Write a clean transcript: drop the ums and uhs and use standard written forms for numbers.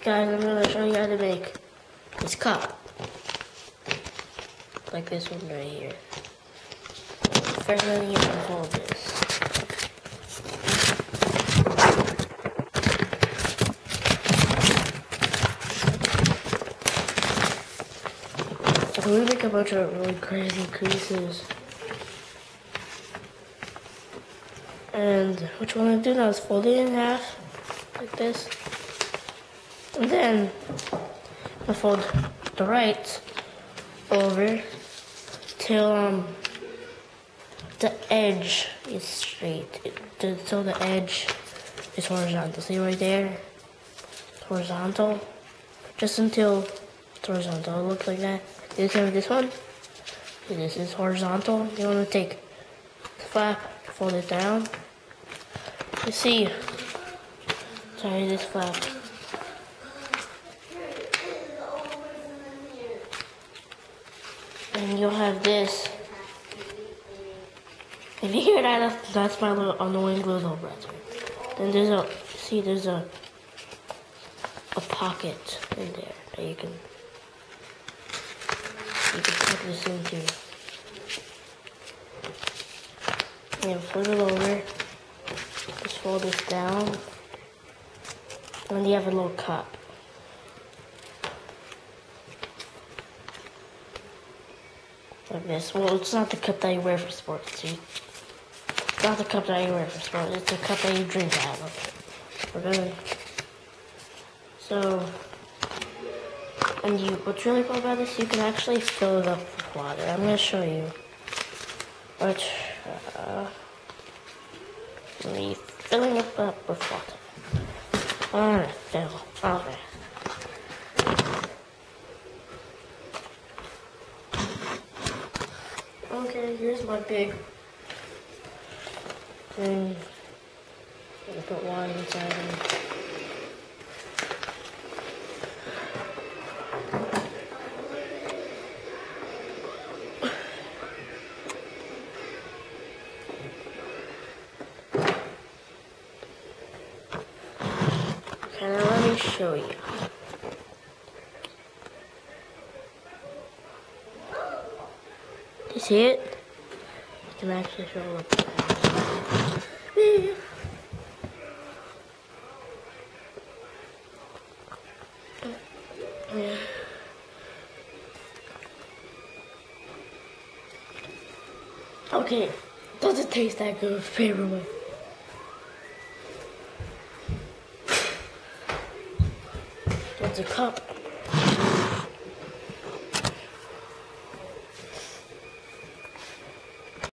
Guys, I'm gonna show you how to make this cup. Like this one right here. First one, you can fold this. So we make a bunch of really crazy creases. And what you want to do now is fold it in half, like this. And then I fold the right over till the edge is straight. So the edge is horizontal. See right there? Horizontal. Just until it's horizontal. It looks like that. You see this one? This is horizontal. You want to take the flap, fold it down. You see, sorry, this flap. And you'll have this. If you hear that, that's my little annoying little brother. Then there's a pocket in there that you can put this into. And flip it over. Just fold this down. And then you have a little cup. Like this. Well, it's not the cup that you wear for sports, see? It's not the cup that you wear for sports. It's the cup that you drink out of. Okay? So, and what's really cool about this, you can actually fill it up with water. I'm going to show you. Let me filling it up with water. Alright, fill. Okay. Okay, here's my big thing. I'm gonna put water inside it. Okay, now let me show you. You see it? You can actually show it. Yeah. Okay, doesn't taste that good, favorably. It's a cup.